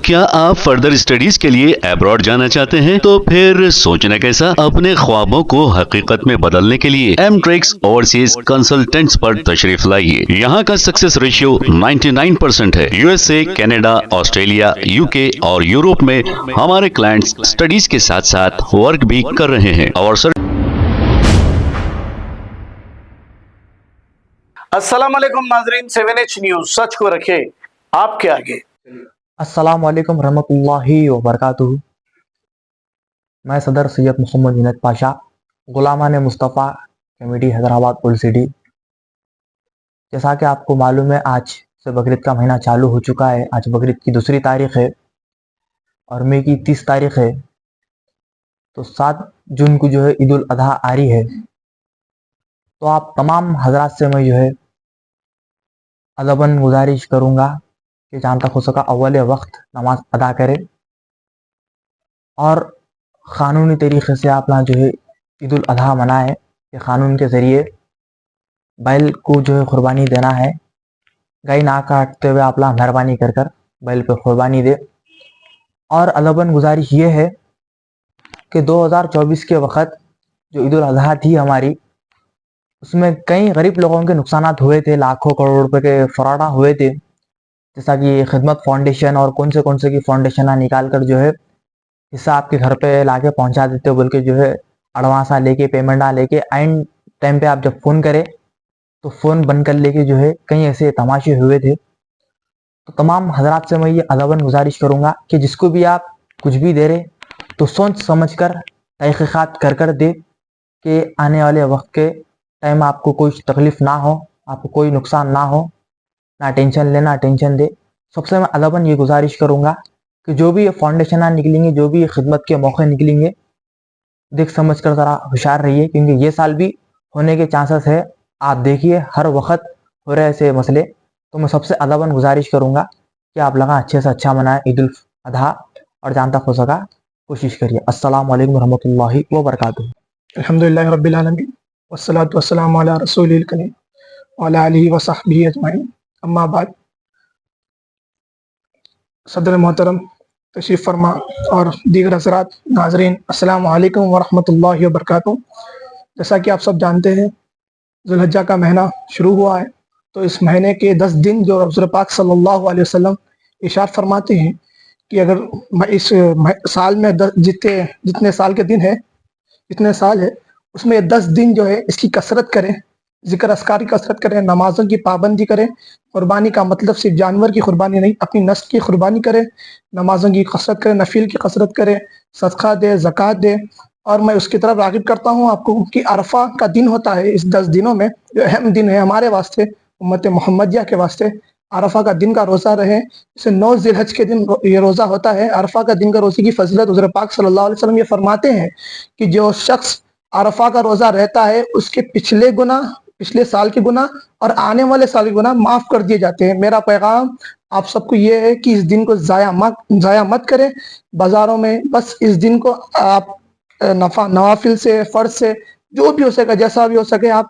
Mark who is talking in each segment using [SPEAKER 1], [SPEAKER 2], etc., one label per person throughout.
[SPEAKER 1] کیا آپ further studies کے لیے ابراڈ جانا چاہتے ہیں؟ تو پھر سوچنا کیسا، اپنے خوابوں کو حقیقت میں بدلنے کے لیے ایم ٹریکس اوورسیز کنسلٹنٹس پر تشریف لائیے۔ یہاں کا سکسیس ریشیو 99% ہے۔ U S A, Canada, Australia, you کے اور یورپ میں ہمارے کلائنٹس اسٹڈیز کے ساتھ ساتھ ورک بھی کر رہے ہیں اور
[SPEAKER 2] السلام علیکم ناظرین، 7H نیوز سچ کو رکھے آپ کے آگے۔
[SPEAKER 3] السلام علیکم رحمۃ اللہ وبرکاتہ۔ میں صدر سید محمد جنید پاشا، غلامان مصطفیٰ کمیٹی حیدرآباد اولڈ سٹی۔ جیسا کہ آپ کو معلوم ہے، آج سے بقرعید کا مہینہ چالو ہو چکا ہے۔ آج بقرعید کی 2 تاریخ ہے اور مئی کی 30 تاریخ ہے، تو 7 جون کو جو ہے عید الاضحیٰ آ رہی ہے۔ تو آپ تمام حضرات سے میں جو ہے ادباً گزارش کروں گا کہ جہاں تک ہو سکا اول وقت نماز ادا کرے اور قانونی طریقے سے اپنا جو ہے عید الاضحیٰ منائے کہ قانون کے ذریعے بیل کو جو ہے قربانی دینا ہے۔ گائے نہ کاٹتے ہوئے آپ مہربانی کر بیل پہ قربانی دے۔ اور ادباً گزارش یہ ہے کہ 2024 کے وقت جو عید الاضحیٰ تھی ہماری، اس میں کئی غریب لوگوں کے نقصانات ہوئے تھے، لاکھوں کروڑ روپے کے فراڈ ہوئے تھے، جیسا کہ خدمت فاؤنڈیشن اور کون سے کی فاؤنڈیشن نکال کر جو ہے حصہ آپ کے گھر پہ لا کے پہنچا دیتے بول کے جو ہے ایڈوانساں لے کے پیمنٹاں لے کے اینڈ ٹائم پہ آپ جب فون کرے تو فون بند کر لے کے جو ہے کئی ایسے تماشے ہوئے تھے۔ تو تمام حضرات سے میں یہ ادباً گزارش کروں گا کہ جس کو بھی آپ کچھ بھی دے رہے تو سوچ سمجھ کر تحقیقات کر دے کہ آنے والے وقت کے ٹائم آپ کو کوئی تکلیف نہ ہو، آپ کو کوئی نقصان نہ ہو، نہ ٹینشن لے نہ ٹینشن دے۔ سب سے میں ادباً یہ گزارش کروں گا کہ جو بھی فاؤنڈیشن نکلیں گے، جو بھی خدمت کے موقع نکلیں گے، دیکھ سمجھ کر ذرا ہوشیار رہیے، کیونکہ یہ سال بھی ہونے کے چانسز ہے۔ آپ دیکھیے ہر وقت ہو رہے ایسے مسئلے، تو میں سب سے ادباً گزارش کروں گا کہ آپ لگا اچھے سے اچھا منائیں عید الاضحیٰ، اور جہاں تک ہو سکا کوشش کریے۔ السلام علیکم ورحمۃ اللہ وبرکاتہ۔
[SPEAKER 4] الحمدللہ رب العالمین والصلاة والسلام علی رسول الکریم وعلی آلہ وصحبہ اجمعین، اما بعد۔ صدر محترم تشریف فرما اور دیگر حضرات ناظرین، السلام علیکم ورحمۃ اللہ وبرکاتہ۔ جیسا کہ آپ سب جانتے ہیں، ذو الحجہ کا مہینہ شروع ہوا ہے، تو اس مہینے کے 10 دن جو رسول پاک صلی اللہ علیہ وسلم ارشاد فرماتے ہیں کہ اگر اس سال میں جتنے سال کے دن ہیں، جتنے سال ہے، اس میں 10 دن جو ہے اس کی کثرت کریں، ذکر اذکار کی کثرت کریں، نمازوں کی پابندی کریں۔ قربانی کا مطلب صرف جانور کی قربانی نہیں، اپنی نسل کی قربانی کریں، نمازوں کی کثرت کریں، نفل کی کثرت کریں، صدقہ دے، زکوٰۃ دے۔ اور میں اس کی طرف راغب کرتا ہوں آپ کو کہ عرفہ کا دن ہوتا ہے، اس 10 دنوں میں جو اہم دن ہے ہمارے واسطے، امت محمدیہ کے واسطے، عرفہ کا دن کا روزہ رہے۔ اسے 9 ذی الحج کے دن یہ روزہ ہوتا ہے۔ عرفہ کا دن کا روزے کی فضیلت حضور پاک صلی اللہ علیہ وسلم یہ فرماتے ہیں کہ جو شخص عرفہ کا روزہ رہتا ہے، اس کے پچھلے گناہ، پچھلے سال کے گناہ اور آنے والے سال کے گناہ معاف کر دیے جاتے ہیں۔ میرا پیغام آپ سب کو یہ ہے کہ اس دن کو ضائع مت کریں بازاروں میں۔ بس اس دن کو آپ نوافل سے، فرض سے، جو بھی ہو سکے، جیسا بھی ہو سکے، آپ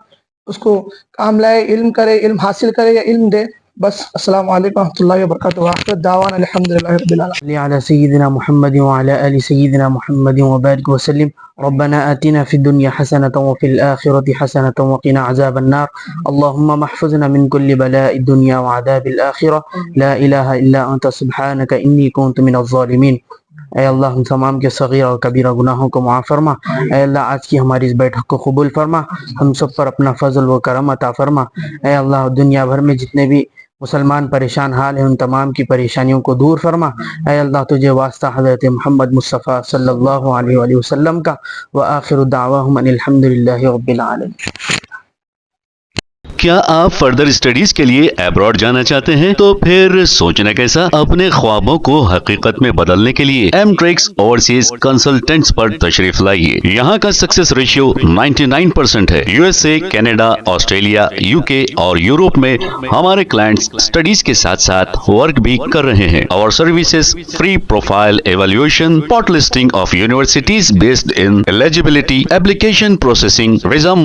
[SPEAKER 4] اس کو کام لائے، علم کرے، علم حاصل کرے یا علم دے۔ بس السلام علیکم ورحمۃ اللہ وبرکاتہ، وآخر دعوانا الحمدللہ رب العالمین۔
[SPEAKER 5] صلی علی سیدنا محمد وعلی آل سیدنا محمد وبارک وسلم۔ ربنا آتنا فی الدنیا حسنة وفی الآخرة حسنة وقنا عذاب النار۔ اللهم احفظنا من كل بلاء الدنيا وعذاب الآخرة، لا الہ الا انت سبحانک انی کنت من الظالمین۔ اے اللہ ہم تمام کے صغیر اور کبیرہ گناہوں کو معاف فرما۔ اے اللہ آج کی ہماری اس بیٹھک کو قبول فرما، ہم سب پر اپنا فضل و کرم عطا فرما۔ اے اللہ دنیا بھر میں جتنے بھی مسلمان پریشان حال ہیں، ان تمام کی پریشانیوں کو دور فرما۔ اے اللہ تجھے واسطہ حضرت محمد مصطفیٰ صلی اللہ علیہ وآلہ وسلم کا، وآخر دعواہم ان الحمدللہ رب العالمین۔
[SPEAKER 1] کیا آپ فردر اسٹڈیز کے لیے ابراڈ جانا چاہتے ہیں؟ تو پھر سوچنا کیسا، اپنے خوابوں کو حقیقت میں بدلنے کے لیے ایم ٹریکس اوورسیز کنسلٹنٹس پر تشریف لائیے۔ یہاں کا سکسیس ریشیو 99% ہے۔ U S A, Canada, Australia, you کے اور یورپ میں ہمارے کلائنٹس اسٹڈیز کے ساتھ ساتھ ورک بھی کر رہے ہیں اور services free profile evaluation, port listing of universities based in eligibility, application processing, visa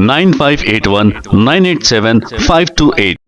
[SPEAKER 1] 9581987528।